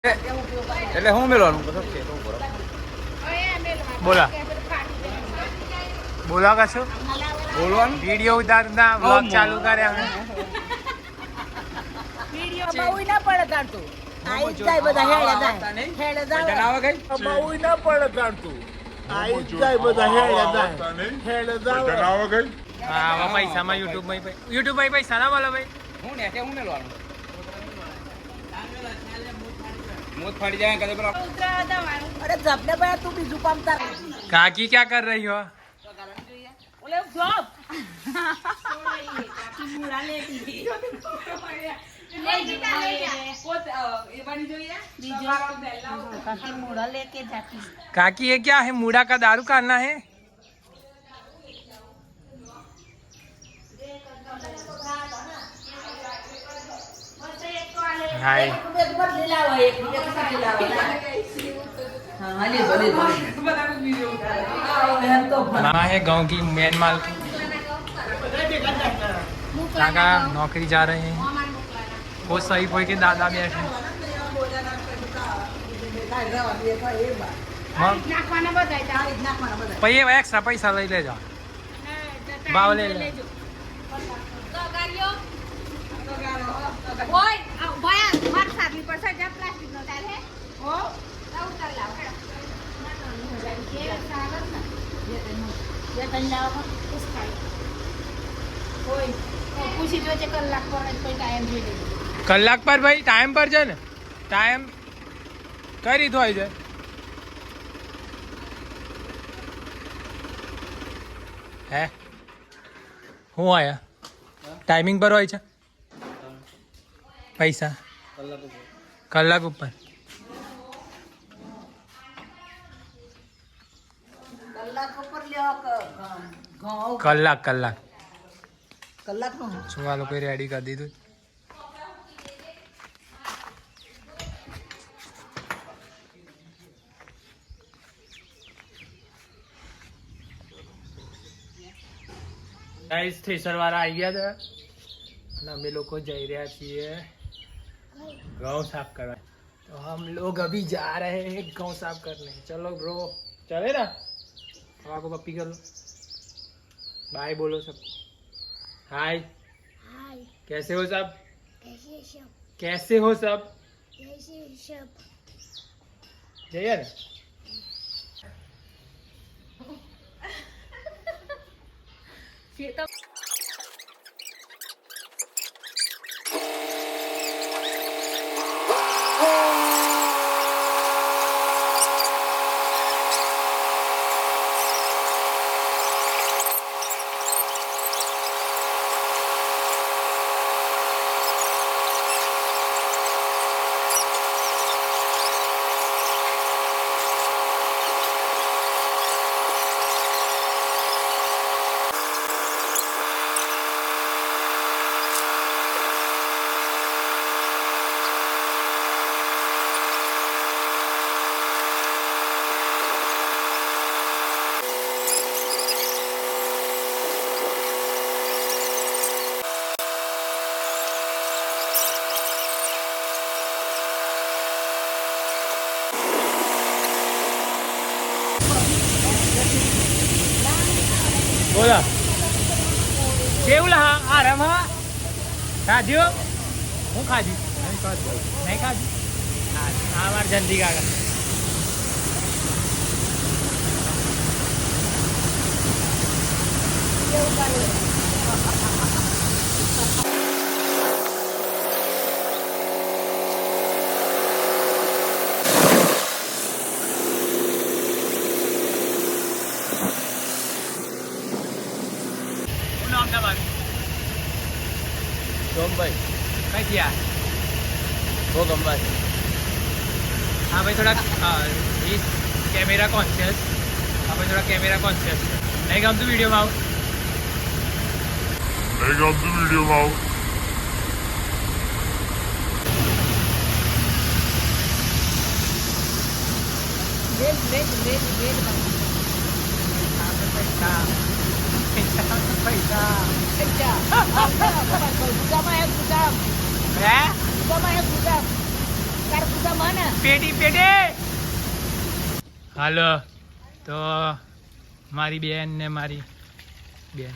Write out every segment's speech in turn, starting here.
એટલે હું મેળવાનું બોલા બોલા કશું બોલવાનું વિડીયો ઉતારતા વ્લોગ ચાલુ કરે અમે વિડિયો બહુ ના પડે તારતું આઈ જાય બધા હેડે જાય આવે કઈ બહુ ના પડે તારતું આઈ જાય બધા હેડે આવે ગઈ હા આવા પૈસામાં યુટ્યુબ માં પૈસા ના બોલો ભાઈ હું ને કે હું મેળવાનું મોત ફાડી જાય કદે પેલો અરે જબને ભાઈ તું બીજું કામ તાર કાકી क्या कर रही हो ઓલે જોબ કાકી મુરા લેતી काकी मुड़ा लेके जाती काकी ये क्या है मूड़ा का दारू काटना है हाय माँ है गांव की मेन माल की काका नौकरी जा रहे हैं वो सही पोई के दादा बैठे પછી એક્સ્ટ્રા પૈસા લઈ લેજો ભાવ લઈ લે પૂછી જોજે કલાક પર ટાઈમ જોઈ લેજો કલાક પર ભાઈ ટાઈમ પર છે ને ટાઈમ કઈ રીત હોય છે હે શું હોય ટાઈમિંગ પર હોય છે પૈસા કલાક ઉપર કલાક ઉપર લ્યો કલાક કલાક કલાક નો શું આ લોકો રેડી કરી દીધું गाइस थ्रेसर वाला आ गया था અને અમે લોકો જઈ રહ્યા છીએ गांव साफ करवा तो हम लोग अभी जा रहे हैं गांव साफ करने चलो ब्रो चले ना अब आपको पप्पी कर लो बाय बोलो सब हाय हाय कैसे हो सब कैसे सब कैसे हो सब कैसे सब जय ना ये तो बोला કેવું આરામમાં ખાધ્યો હું ખાધી નહીં ખાધી હા આ વાર જલ્દી કાકા શું નામ તમારું સોમભાઈ કઈથી આ બહુ ગમવા છે हाँ भाई थोड़ा इस कैमरा कॉन्शियस हाँ भाई थोड़ा कैमरा कॉन्शियस नहीं गम तू वीडियो में आओ पैसा પેટી હાલો તો મારી બેન ને મારી બેન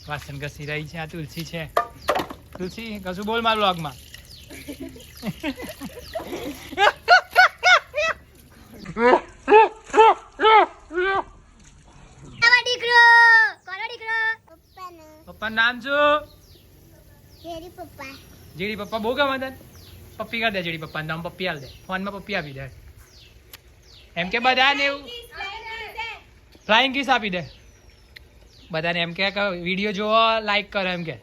વાસણ ઘસી રહી છે. આ તુલસી છે. તુલસી કશું બોલ મારા વ્લોગમાં. પપ્પાનું નામ શું? જેડી પપ્પા બહુ ગમે તને? પપ્પી કર દે જેડી પપ્પાનું નામ. પપ્પી આલ દે ફોનમાં. પપ્પી આપી દે એમ કે બધાને એવું ફ્લાઇંગ કિસ આપી દે બધાને એમ કે વિડીયો જોવો લાઈક કરો એમ કે.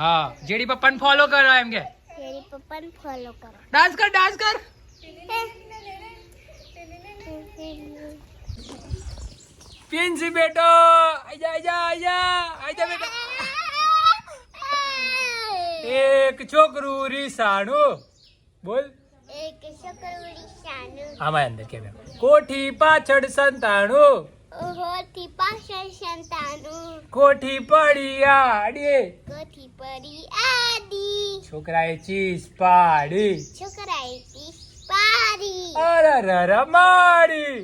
હા જેડી પપ્પાને ફોલો કરો એમ કે. ડાન્સ કર પિન્સી બેટો આજા બેટો. એક છોકરું રીસાણું બોલ. આમાં અંદર કેમ કોઠી પાછળ સંતાણું કોઠી પડી આડી છોકરાએ ચીસ પાડી અરર માડી.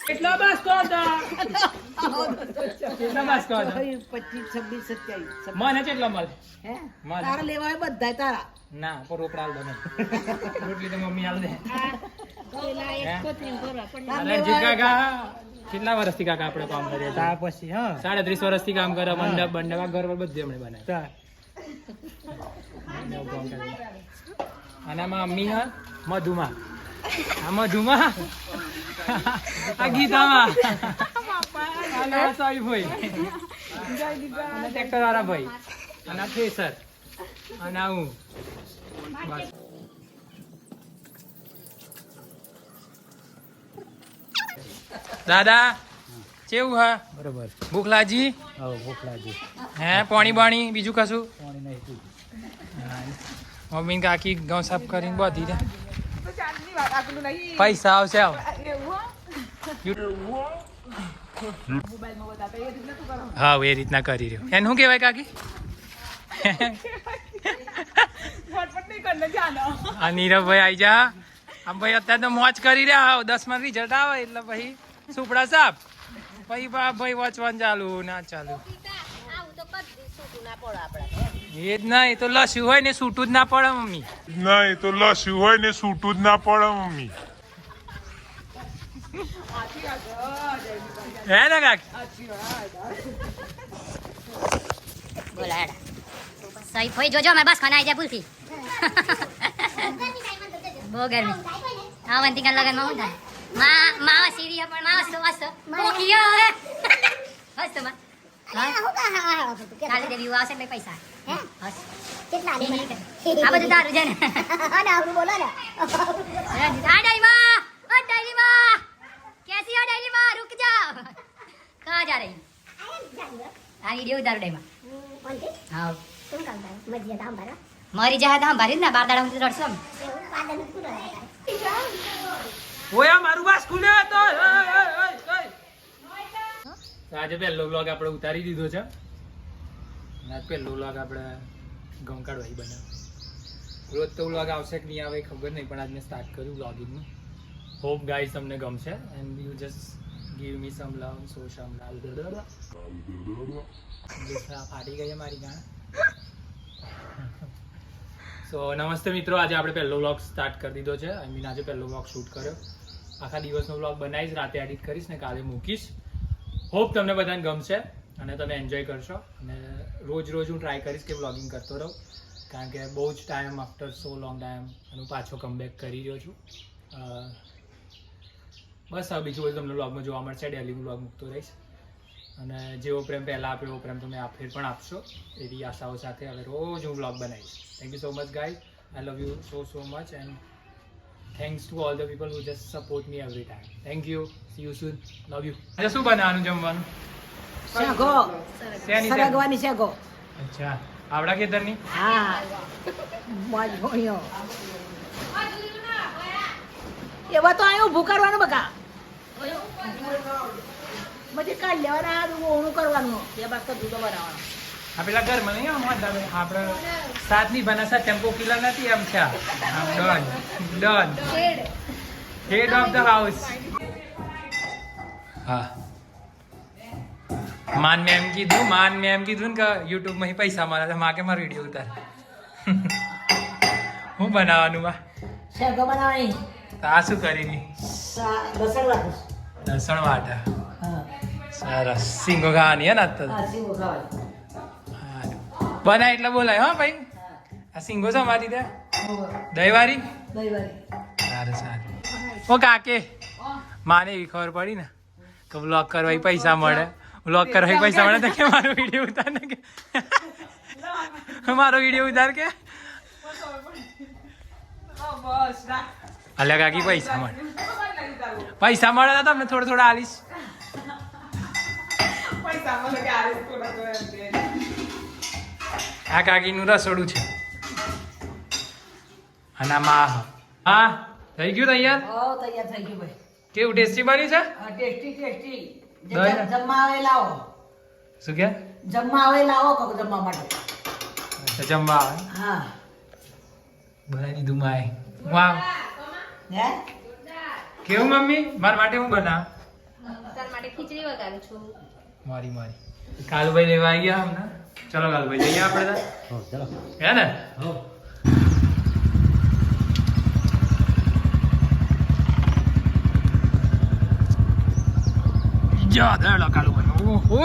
કેટલા બાસ્કો હતા? કેટલા બાસ્કો હતા? 25, 26, 27. મને કેટલા મળે? હે? મને. તારા લેવા હોય બધાય તારા. ના પર રોકડા આલ દે મને. રોટલી તો મમ્મી આલ દે. અરે જી કાકા કેટલા વર્ષથી કાકા આપણે કામ કરીએ છીએ? ત્યાર પછી હા 37 વર્ષથી કામ કરે. મંડપ બંડપ ઘર પર બધું એમણે બનાવ્યું. અને આમાં મમ્મી હા મધુમાં. આ મધુમાં આ ગીતામાં આ સાઈ ભાઈ અને ટ્રેક્ટર વાળા ભાઈ અને આ થ્રેસર અને આ હું બસ. દાદા કેવું હા? બરોબર. ભૂખ લાગી? હવે ભૂખ લાગી. હે પાણી બાણી બીજું કશું? પાણી નહીં પીધું. મમ્મી કાકી ઘઉં સાફ કરીને બધી દે. પૈસા આવશે આવ. હા એ રીતના કરી રહ્યો. એને શું કહેવાય કાકી? આ નીરવભાઈ આવી જા. આમ ભાઈ અત્યારે તો મોજ કરી રહ્યા. 10માં રિઝલ્ટ આવે એટલે પછી સુપડા સાફ પછી ભાઈ વચવાનું ચાલુ ના ચાલુ. એ જ ના એ તો લસ્યું હોય ને છૂટું જ ના પડે મમ્મી. ના એ તો લસ્યું હોય ને છૂટું જ ના પડે મમ્મી. હે ને કાકી? સહી ફોઈ જોજો અમારે બસ ખાના આવી જાય ભૂલથી. બહુ ગરમી. હા વંતિકા લગનમાં હું થાય માવા સીરી પણ માવા તો કોકીયો હે હસ તો કાલે દેવી આવશે ને પૈસા હે હસ કેટલા આ બધું તારું છે ને અને આપણું બોલો ને આ ડાયરી માં कैसी हो डायरी माँ रुक जाओ कहाँ जा रही आ वीडियो उतारो डायरी माँ हाँ तुम काम करो मरिया दाम भरा मरी जाए दाम भरी ना 12 દાડા હું રડશો ઓયા મારું બાસ ખુલ્યો હતો. આજે પહેલો વ્લોગ આપણે ઉતારી દીધો છે. આજ પહેલો વ્લોગ આપણે ઘઉં કાઢવાઈ બનાવ્યો. રોજ તો વ્લોગ આવશે કે નહીં આવે ખબર નહીં પણ આજ મેં સ્ટાર્ટ કર્યું વ્લોગિંગનું. હોપ ગાઈસ તમને ગમશે and you just give me some love so some love. ફાટી ગઈ મારી ગાણ. સો નમસ્તે મિત્રો, આજે આપણે પહેલો વ્લોગ સ્ટાર્ટ કરી દીધો છે. આઈ મીન આજે પહેલો વ્લોગ શૂટ કર્યો. આખા દિવસનો વ્લોગ બનાવીશ, રાતે એડિટ કરીશ ને કાલે મૂકીશ. હોપ તમને બધાને ગમશે અને તમે એન્જોય કરશો. અને રોજ રોજ હું ટ્રાય કરીશ કે વ્લોગિંગ કરતો રહું, કારણ કે બહુ જ ટાઈમ આફ્ટર સો લોંગ ટાઈમ હું પાછો કમબેક કરી રહ્યો છું. બસ હવે બીજું બધું તમને વ્લોગમાં જોવા મળશે. ડેલી વ્લોગ મૂકતો રહીશ અને જેવો પ્રેમ પહેલાં આપ્યો એવો પ્રેમ તમે ફેર પણ આપશો એવી આશાઓ સાથે હવે રોજ હું વ્લોગ બનાવીશ. Thank you so much guys. I love you so much and Thanks to all the people who just support me every time. Thank you. See you soon. Love you. આજે શું બનાવવાનું જમવાનું? શેગો શેની શાક? સરગવાની શેગો અચ્છા આવડા ખેતરની? હા મોજ ભોણ્યો એવા તો અહીં ઊભું કરવાનું બકા પછી કાઢ લેવાના ઊણું કરવાનું બે બાસ્તો જુદો બનાવવાનો આ પેલા ઘરમાં નહીં આપણે સાત ની બના સાત ટેમ્પો કિલા નથી એમ છે આમ ડન હેડ ઓફ ધ હાઉસ. હા માન મેં એમ કીધું ને કે યુટ્યુબ માં પૈસા મળે તો માગે મારો વિડીયો ઉતાર. હું બનાવવાનું બા શેગો બનાવવાની તો આ શું કરી લસણ રાખીશ લસણ વાટા હા સરસ સિંગો ખાવાની હે ને આજ તો હા સીવો ખાવાની બનાય એટલે બોલાય હા ભાઈ. આ સિંગો છે અમારી ત્યાં દહીંવાળી સારું સારું. ઓ કાકે માને એવી ખબર પડી ને કે વ્લોગ કરવા પૈસા મળે તો કે મારો વિડીયો ઉતાર ને કે મારો વિડીયો ઉતાર કે અલ્યા કાકી પૈસા મળે તો તમને થોડા આલીશ. આ કાકીનું રસોડું છે અને આમાં હા થઈ ગયું તૈયાર. તૈયાર થઈ ગયું ભાઈ કેવું ટેસ્ટી બન્યું છે? ટેસ્ટી દહીં? જમવા આવે લાવો શું કે જમવા આવે લાવો કોક જમવા માટે જમવા આવે હા બનાવી દીધું માએ. વાહ હે કેવું મમ્મી મારા માટે હું બનાવ? તાર માટે ખીચડી વગાડું છું. મારી કાલુભાઈ લેવા આવી ગયા હમણાં. ચલો કાલુભાઈ જઈએ આપણે ચલો હે ને જા દેડો કાલુભાઈ. ઓહો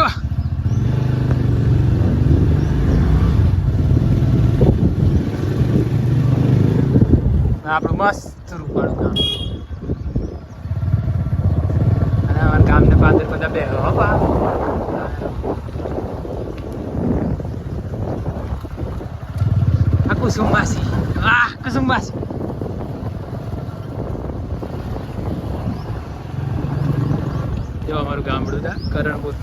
આપણું મસ્ત રૂપાળું ગામ અને અમારા ગામને પાદર બધા બેહો હો બા. આ કુસુમવાસી કુસુમવાસી જો અમારું ગામડું હતા કરણપુર.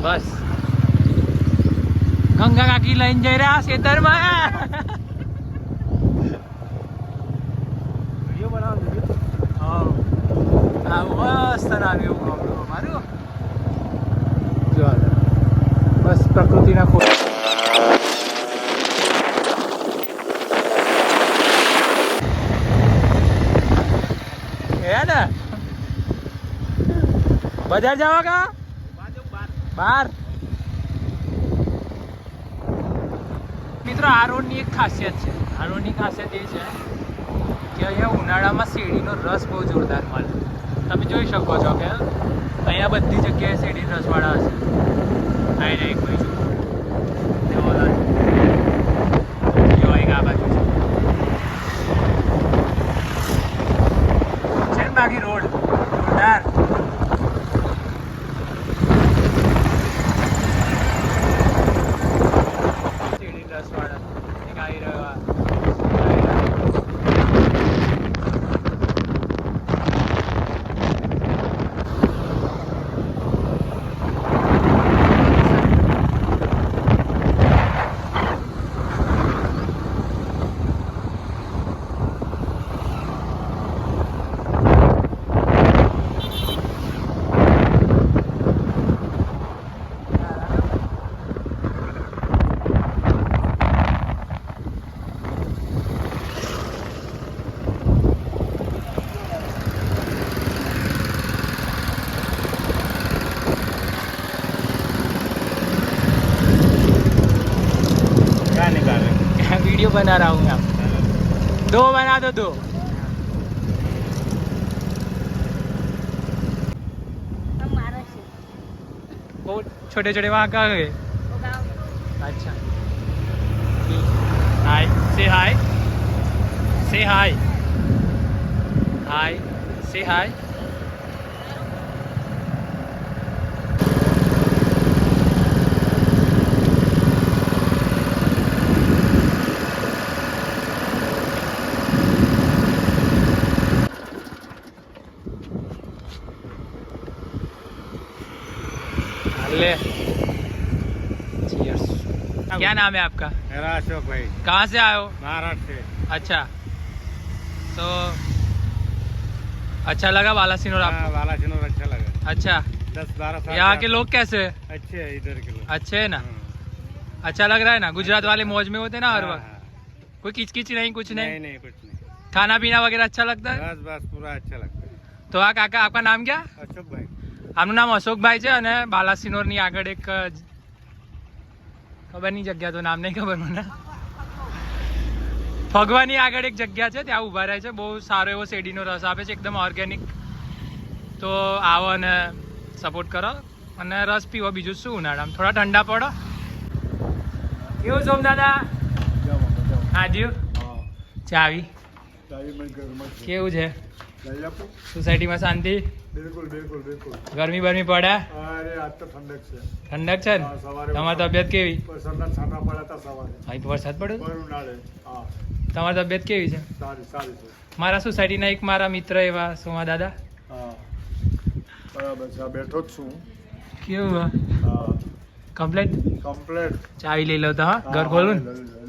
બસ ગંગા કાકી લઈને જઈ રહ્યા ખેતરમાં. મસ્ત આવ્યું ગામડું અમારું. જો બસ પ્રકૃતિના ખોટ હે ને બજાર જવા કા બાર. મિત્રો આ રોડની એક ખાસિયત છે. આ રોડની ખાસિયત એ છે કે અહીંયા ઉનાળામાં શેરડીનો રસ બહુ જોરદાર મળે. તમે જોઈ શકો છો કે અહીંયા બધી જગ્યાએ શેરડી રસવાળા હશે. આવી જાય એક ભાઈ જો એક આ બાજુ છે ને બાકી રોડ જોરદાર. શેરડી રસવાળા એક આવી રહ્યો. वीडियो बना रहा हूँ आप. दो बना दो. वो छोटे छोटे वहाँ कहाँ गए? अच्छा हाय से हाय હાય સે હાય. ले Cheers. क्या नाम है आपका? मेरा अशोक भाई, कहाँ से आए हो? महाराष्ट्र से. अच्छा तो अच्छा लगा बालासिनोर आपको? बालासिनोर अच्छा लगा. अच्छा 10-12 साल. यहाँ के लोग कैसे हैं? अच्छे है इधर के लोग. अच्छे है ना? अच्छा लग रहा है ना? गुजरात वाले मौज में होते ना हर वक्त. कोई किचकिच नहीं, कुछ नहीं. नहीं कुछ नहीं. खाना पीना वगैरह अच्छा लगता है? बस पूरा अच्छा लगता है. તો આ કાકા આપકા નામ क्या? अशोक भाई. આમનું નામ અશોકભાઈ છે અને બાલાસિનોરની આગળ એક ખબર નહીં જગ્યા તો નામ નહીં ખબર મને ફગવાની આગળ એક જગ્યા છે ત્યાં ઊભા રહે છે બહુ સારો એવો શેરડીનો રસ આપે છે એકદમ ઓર્ગેનિક તો આવો અને સપોર્ટ કરો અને રસ પીવો બીજું શું ઉનાળામાં થોડા ઠંડા પડો કેવું સોમ દાદા આદ્યું ચાવી કેવું છે સોસાયટીમાં શાંતિ બિલકુલ બિલકુલ બિલકુલ. ગરમી બરમી પડે અરે આજ તો ઠંડક છે. ઠંડક છે ને હા, સવારે તમારી તબિયત કેવી વરસાદના છાંટા પડ્યા હતા સવારે. અહીં તો વરસાદ પડ્યો ભર ઉનાળે. હા, તમારી તબિયત કેવી છે સારી સારી છે. મારા સોસાયટીના એક મારા મિત્ર એવા સોમા દાદા હા, બરાબર છે. આ બેઠો જ છું. કેવું હા, કમ્પ્લેટ કમ્પ્લેટ. ચાવી લઈ લો તો હા ઘર ખોલું ને લઈ લો.